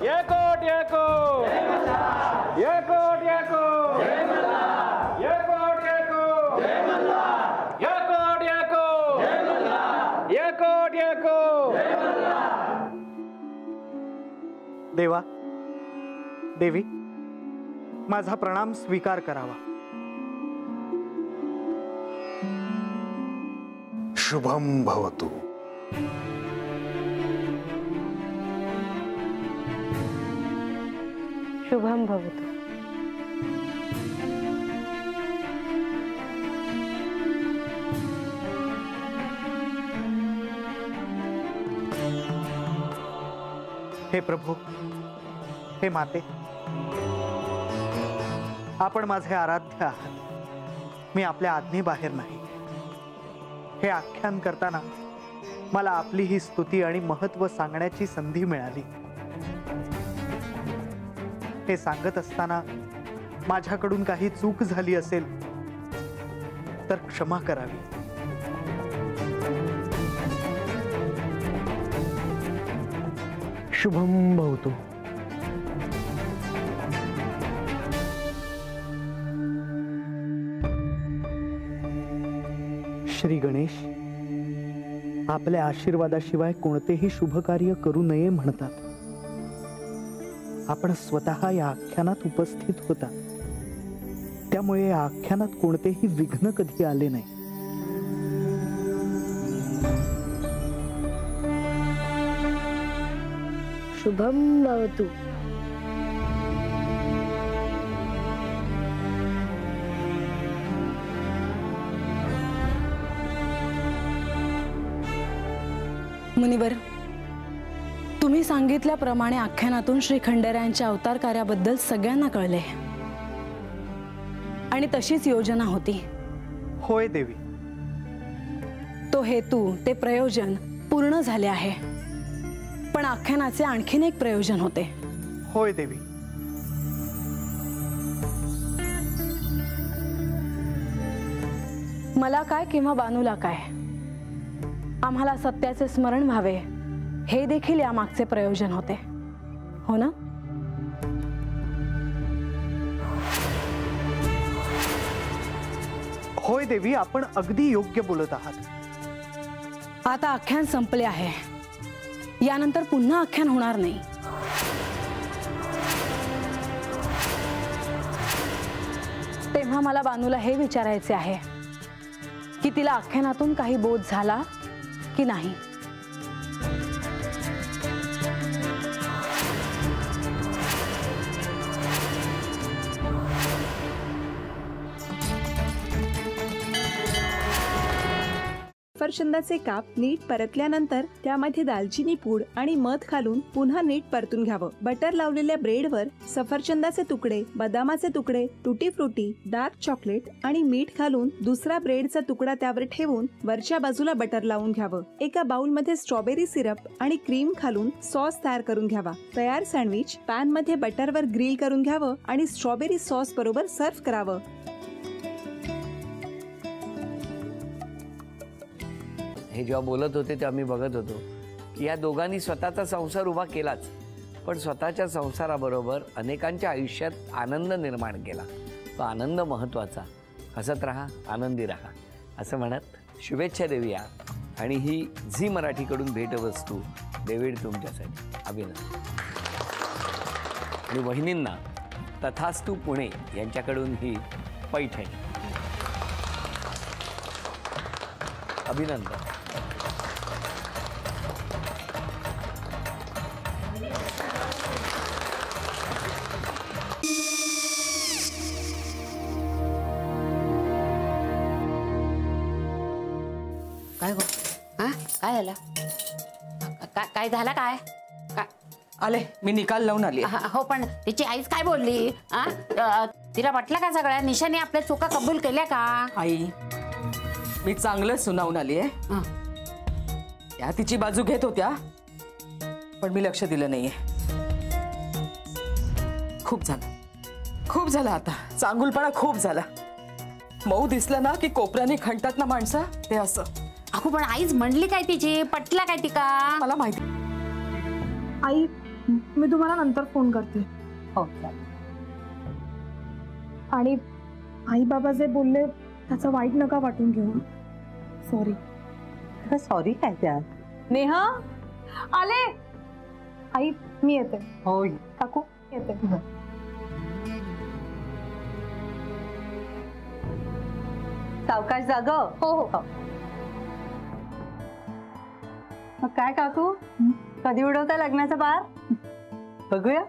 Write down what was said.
येकोट येको येकोट येको येकोट येको येकोट येको येकोट येको। देवा देवी माझा प्रणाम स्वीकार करावा। शुभम भवतु। शुभम भवतु। हे प्रभू, हे माते, आपण माझे आराध्य आहात। मी आपल्या आज्ञेबाहेर नाही। हे आख्यान करताना मला आपली ही स्तुती आणि महत्त्व सांगण्याची संधी मिळाली। हे सांगत असताना माझ्याकडून काही चूक झाली असेल तर क्षमा करावी। शुभम भवतु। श्री गणेश, आपल्या आशीर्वादाशिवाय कोणतेही शुभ कार्य करू नये म्हणतात। आपण स्वतः या आख्यानात उपस्थित होता, त्यामुळे या आख्यानात कोणतेही विघ्न कधी आले नाही। शुभम भवतु। मुनिवर, तुम्ही सांगितल्याप्रमाणे आख्यानातून श्री खंडेरायांच्या अवतार कार्याबद्दल सगळ्यांना कळले आणि तशीच योजना होती। होय देवी। तो हेतू, ते प्रयोजन पूर्ण झाले आहे, पण आख्यानाचे आणखीन एक प्रयोजन होते। होय देवी। मला काय किंवा बानूला काय, आम्हाला सत्याचे स्मरण व्हावे हे देखील यामागचे प्रयोजन होते, हो ना? होय देवी, आपण अगदी योग्य बोलत आहात। आता आख्यान संपले आहे, यानंतर पुन्हा आख्यान होणार नाही। तेव्हा मला बानूला हे विचारायचे आहे की तिला आख्यानातून काही बोध झाला की नाही। सफरचंदाचे काप नीट परतल्यानंतर त्यामध्ये दालचिनी पूड आणि मध घालून पुन्हा नीट परतून घ्यावं। बटर लावलेल्या ब्रेडवर सफरचंदाचे तुकडे, बदामाचे तुकडे, टुटी फ्रुटी, डार्क चॉकलेट आणि मीठ घालून दुसरा ब्रेडचा तुकडा त्यावर ठेवून वरच्या बाजूला बटर लावून घ्यावं। एका बाउलमध्ये स्ट्रॉबेरी सिरप आणि क्रीम घालून सॉस तयार करून घ्यावा। तयार सँडविच पॅन मध्ये बटरवर ग्रिल करून घ्यावं आणि स्ट्रॉबेरी सॉस बरोबर सर्व्ह करावं। हे जेव्हा बोलत होते तेव्हा मी बघत होतो की या दोघांनी स्वतःचा संसार उभा केलाच, पण स्वतःच्या संसाराबरोबर अनेकांच्या आयुष्यात आनंद निर्माण केला। तो आनंद महत्त्वाचा। हसत राहा, आनंदी राहा असं म्हणत शुभेच्छा देऊया। आणि ही झी मराठीकडून भेटवस्तू डेव्हिड तुमच्यासाठी। अभिनंदन। आणि वहिनींना तथास्तु पुणे यांच्याकडून ही पैठणी। अभिनंदन। काय गो? हा काय झालं? काय झालं? काय आले, मी निकाल लावून आली। हो, पण तिची आईच काय बोलली? तिला वाटलं का सगळ्या निशाने आपल्या चुका कबूल केल्या का? आई, मी चांगलं सुनावून आली आहे। त्या तिची बाजू घेत होत्या, पण मी लक्ष दिलं नाहीये। खूप झालं आता, चांगुलपणा खूप झाला। मऊ दिसलं ना की कोपऱ्याने खणतात ना माणसं, ते असं। अहो, पण आईच म्हणली काय तिची? पटला काय तिका? मला माहिती। आई, मी तुम्हाला नंतर फोन करते. हो चालेल. आणि आई बाबा जे बोलले त्याचं वाईट नका वाटून घेऊ. सॉरी. सॉरी काय त्यात? नेहा आले. आई मी येते. हो काकू येते. सावकाश जाग. हो हो. मग काय काकू, कधी उडवता लग्नाचा बार? बघूया.